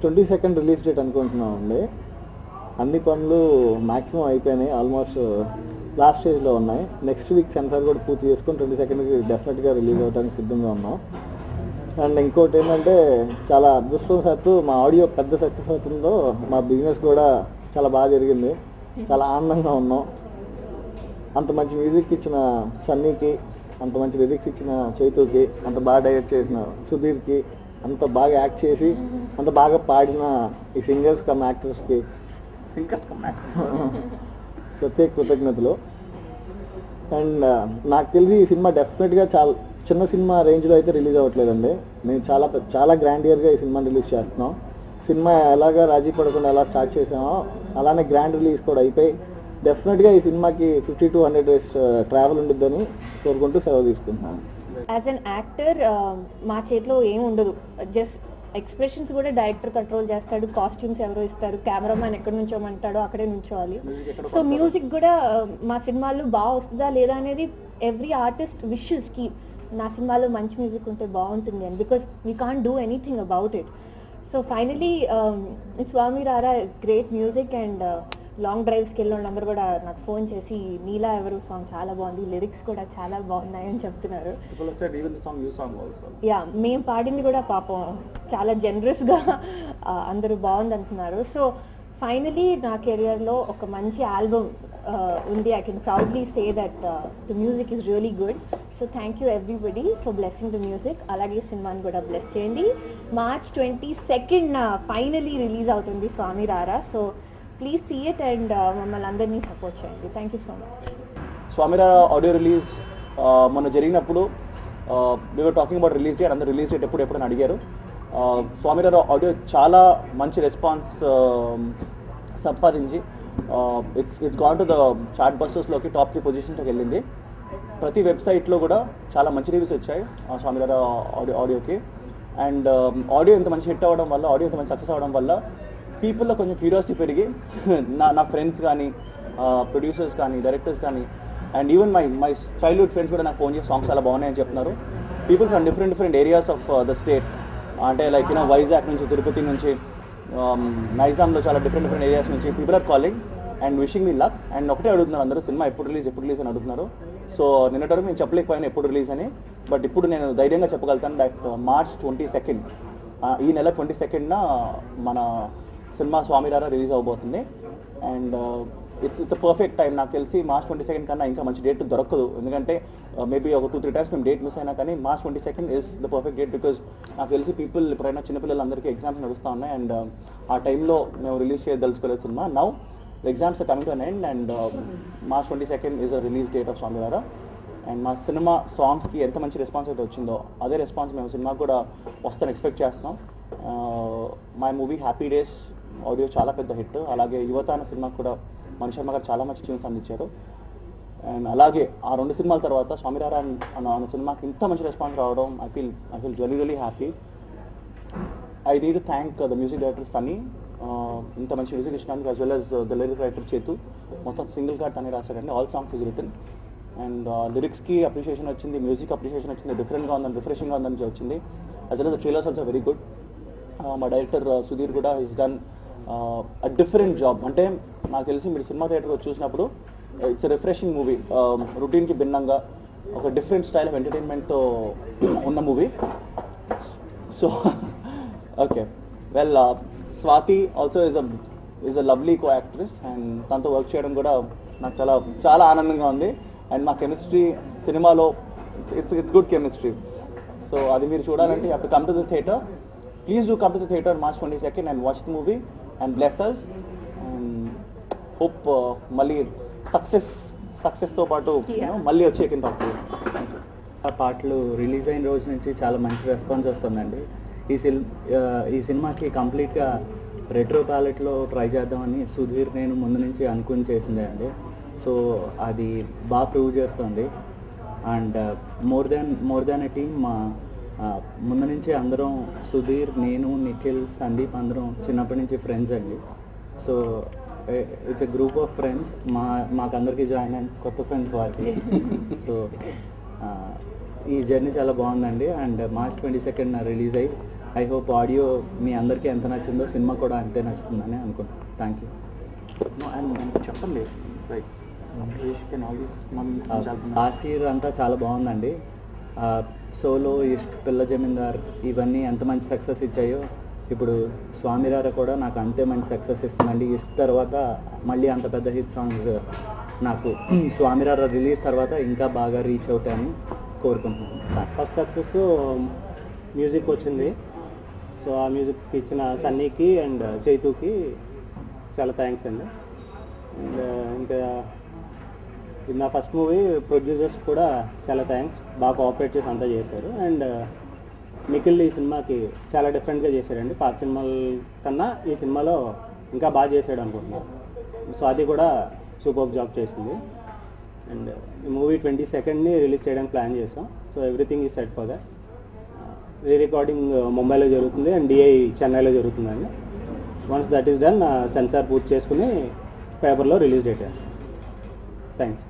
22 release date అనుకుంటున్నామండి. అన్ని పనులు మ్యాక్సిమం అయిపోయినాయి, ఆల్మోస్ట్ లాస్ట్ స్టేజ్లో ఉన్నాయి. నెక్స్ట్ వీక్ సెన్సార్ కూడా పూర్తి చేసుకొని 22కి డెఫినెట్గా రిలీజ్ అవ్వడానికి సిద్ధంగా ఉన్నాం. అండ్ ఇంకోటి ఏంటంటే, చాలా అదృష్టవశాత్తు మా ఆడియో పెద్ద సక్సెస్ అవుతుందో మా బిజినెస్ కూడా చాలా బాగా జరిగింది. చాలా ఆనందంగా ఉన్నాం. అంత మంచి మ్యూజిక్ ఇచ్చిన సన్నీకి, అంత మంచి లిరిక్స్ ఇచ్చిన చైతుకి, అంత బాగా డైరెక్ట్ చేసిన సుధీర్కి, అంత బాగా యాక్ట్ చేసి అంత బాగా పాడిన ఈ సింగర్స్ కమ్ యాక్టర్స్కి ప్రత్యేక కృతజ్ఞతలు. అండ్ నాకు తెలిసి ఈ సినిమా డెఫినెట్గా చాలా చిన్న సినిమా రేంజ్లో అయితే రిలీజ్ అవ్వట్లేదండి. మేము చాలా గ్రాండియర్గా ఈ సినిమాని రిలీజ్ చేస్తున్నాం. సినిమా ఎలాగా రాజీ పడకుండా ఎలా స్టార్ట్ చేసామో అలానే గ్రాండ్ రిలీజ్ కూడా అయిపోయి డెఫినెట్గా ఈ సినిమాకి 50 to 100 days ట్రావెల్ ఉండిద్దని కోరుకుంటూ సెలవు తీసుకుంటున్నాను. యాజ్ అన్ యాక్టర్ మా చేతిలో ఏం ఉండదు, జస్ట్ ఎక్స్ప్రెషన్స్ కూడా డైరెక్టర్ కంట్రోల్ చేస్తాడు, కాస్ట్యూమ్స్ ఎవరో ఇస్తారు, కెమెరామ్యాన్ ఎక్కడ నుంచోమంటాడో అక్కడే నుంచోవాలి. సో మ్యూజిక్ కూడా మా సినిమాలో బాగా వస్తుందా లేదా అనేది ఎవ్రీ ఆర్టిస్ట్ విషెస్కి నా సినిమాలో మంచి మ్యూజిక్ ఉంటే బాగుంటుంది అని, because we can't do anything about it. So finally Swami Rara great music. And long డ్రైవ్స్కి వెళ్ళిన వాళ్ళందరూ కూడా నాకు ఫోన్ చేసి నీలా ఎవరు సాంగ్ చాలా బాగుంది, లిరిక్స్ కూడా చాలా బాగున్నాయని చెప్తున్నారు. యా, మేము పాడింది కూడా పాపం చాలా జనరస్గా అందరూ బాగుంది అంటున్నారు. సో ఫైనలీ నా కెరియర్లో ఒక మంచి ఆల్బమ్ ఉంది. I can proudly say that the music is really good. So thank you everybody for blessing the music. అలాగే సినిమాని కూడా బ్లెస్ చేయండి. March 22 ఫైనలీ రిలీజ్ అవుతుంది Swami Rara. So please see it and మమ్మల్ని అందరినీ సపోర్ట్ చేయండి. Thank you so much. Swami Rara audio release మొన్న జరిగినప్పుడు we were talking about release date. అందరూ రిలీజ్ డేట్ ఎప్పుడని అడిగారు. స్వామి రారా ఆడియో చాలా మంచి రెస్పాన్స్ సంపాదించి it's gone to the chart బస్టర్స్లోకి టాప్ 3 పొజిషన్స్లోకి వెళ్ళింది. ప్రతి వెబ్సైట్లో కూడా చాలా మంచి రివ్యూస్ వచ్చాయి స్వామి రారా ఆడియోకి. అండ్ ఆడియో ఇంత మంచి హిట్ అవ్వడం వల్ల, ఆడియో ఇంత మంచి సక్సెస్ అవ్వడం వల్ల పీపుల్లో కొంచెం క్యూరియాసిటీ పెరిగి నా ఫ్రెండ్స్ కానీ, ప్రొడ్యూసర్స్ కానీ, డైరెక్టర్స్ కానీ, and even my childhood friends కూడా నాకు ఫోన్ చేసి సాంగ్స్ చాలా బాగున్నాయని చెప్తున్నారు. People from different areas of the state, అంటే లైక్ వైజాగ్ నుంచి, తిరుపతి నుంచి, నైజాంలో చాలా డిఫరెంట్ ఏరియాస్ నుంచి people are calling and wishing me luck. And ఒకటే అడుగుతున్నారు అందరూ, సినిమా ఎప్పుడు రిలీజ్ అని అడుగుతున్నారు. సో నిన్నటి వరకు నేను చెప్పలేకపోయాను ఎప్పుడు రిలీజ్ అని, బట్ ఇప్పుడు నేను ధైర్యంగా చెప్పగలుగుతాను దట్ March 22 ఈ నెల 22న మన సినిమా స్వామి రారా రిలీజ్ అవబోతుంది. And it's a perfect time. నాకు తెలిసి March 22 కన్నా ఇంకా మంచి డేట్ దొరకదు. ఎందుకంటే మేబీ ఒక 2-3 times మేము డేట్ మిస్ అయినా కానీ March 22 is the perfect date. Because నాకు తెలిసి పీపుల్ ఎప్పుడైనా చిన్నపిల్లలందరికీ ఎగ్జామ్స్ నడుస్తూ ఉన్నాయి. అండ్ ఆ టైంలో మేము రిలీజ్ చేయదలుచుకోలేదు సినిమా. Now the exams are coming to an end and March 22 is a release date of Swami Rara. And మా సినిమా సాంగ్స్కి ఎంత మంచి రెస్పాన్స్ అయితే వచ్చిందో అదే రెస్పాన్స్ మేము సినిమాకి కూడా వస్తాను ఎక్స్పెక్ట్ చేస్తున్నాం. My movie happy days audio చాలా పెద్ద హిట్. అలాగే యువత అనే సినిమాకి కూడా మణి శర్మ గారు చాలా మంచి ట్యూన్స్ అందించారు. అండ్ అలాగే ఆ 2 సినిమాల తర్వాత స్వామి రారా అన్న సినిమాకి ఇంత మంచి రెస్పాన్స్ రావడం I feel really happy. I need to thank the music director Sunny, ఇంత మంచి మ్యూజిక్ ఇచ్చినందుకు, as well as the lyric writer చేతు. మొత్తం సింగిల్ కార్డ్ తనే రాశాడండి. All songs is written. And లిరిక్స్కి అప్రిషియేషన్ వచ్చింది, మ్యూజిక్ అప్రిషియేషన్ వచ్చింది, డిఫరెంట్గా ఉందని, రిఫ్రెషింగ్గా ఉందని వచ్చింది. As well as the trailers also very good. మా డైరెక్టర్ సుధీర్ కూడా is done a different job. అంటే నాకు తెలిసి మీరు సినిమా థియేటర్లో చూసినప్పుడు ఇట్స్ రిఫ్రెషింగ్ మూవీ. రొటీన్కి భిన్నంగా ఒక డిఫరెంట్ స్టైల్ ఆఫ్ ఎంటర్టైన్మెంట్తో ఉన్న movie. So okay, well Swathi also is a lovely co actress. And తనతో వర్క్ చేయడం కూడా నాకు చాలా ఆనందంగా ఉంది. అండ్ మా కెమిస్ట్రీ సినిమాలో ఇట్స్ గుడ్ కెమిస్ట్రీ. సో అది మీరు చూడాలంటే you have to come to the theatre. Please do come to the theatre March 22 and watch the movie and bless us. And hope మళ్ళీ సక్సెస్తో పాటు మళ్ళీ వచ్చి ఎక్కిన పాటు ఆ పాటలు రిలీజ్ అయిన రోజు నుంచి చాలా మంచి రెస్పాన్స్ వస్తుందండి. ఈ సినిమాకి కంప్లీట్గా రెట్రో ప్యాలెట్లో ట్రై చేద్దామని సుధీర్ నేను ముందు నుంచి అనుకుని చేసిందే అండి. సో అది బాగా ప్రూవ్ చేస్తుంది. And more than a team, మా ముందు నుంచి అందరం సుధీర్, నేను, నిఖిల్, సందీప్ అందరం చిన్నప్పటి నుంచి ఫ్రెండ్స్ అండి. So it's a group of friends. మాకందరికీ జాయిన్ అయిన కొత్త ఫ్రెండ్స్ వారికి. సో ఈ జర్నీ చాలా బాగుందండి. అండ్ March 22 రిలీజ్ అయ్యి ఐ హోప్ ఆడియో మీ అందరికీ ఎంత నచ్చిందో సినిమా కూడా అంతే నచ్చుతుందని అనుకుంటున్నాను. Thank you. అండ్ చెప్పండి లైక్ లాస్ట్ ఇయర్ అంతా చాలా బాగుందండి. సోలో, ఇష్క్, పిల్ల జమీందార్ ఇవన్నీ ఎంత మంచి సక్సెస్ ఇచ్చాయో ఇప్పుడు స్వామిరార కూడా నాకు అంతే మంచి సక్సెస్ ఇస్తుందండి. ఇష్క్ తర్వాత మళ్ళీ అంత పెద్ద హిట్ సాంగ్స్ నాకు స్వామిరార రిలీజ్ తర్వాత ఇంకా బాగా రీచ్ అవుతాయని కోరుకుంటున్నాను. ఫస్ట్ సక్సెస్ మ్యూజిక్ వచ్చింది. సో ఆ మ్యూజిక్ ఇచ్చిన సన్నీకి అండ్ చైతుకి చాలా థ్యాంక్స్ అండి. అండ్ ఇంకా ఇది నా ఫస్ట్ మూవీ, ప్రొడ్యూసర్స్ కూడా చాలా థ్యాంక్స్, బాగా కోఆపరేట్ చేసి అంతా చేశారు. అండ్ నిఖిల్ ఈ సినిమాకి చాలా డిఫరెంట్గా చేశాడండి. పాత సినిమాల కన్నా ఈ సినిమాలో ఇంకా బాగా చేశాడు అనుకుంటున్నాను. స్వాతి కూడా సూపర్ జాబ్ చేసింది. అండ్ ఈ మూవీ 22nd రిలీజ్ చేయడానికి ప్లాన్ చేసాం. So everything is set for that. Re recording ముంబైలో జరుగుతుంది అండ్ డిఐ చెన్నైలో జరుగుతుందండి. Once that is done censor పూర్తి చేసుకుని పేపర్లో రిలీజ్ డేట్ వేస్తాం. థ్యాంక్స్.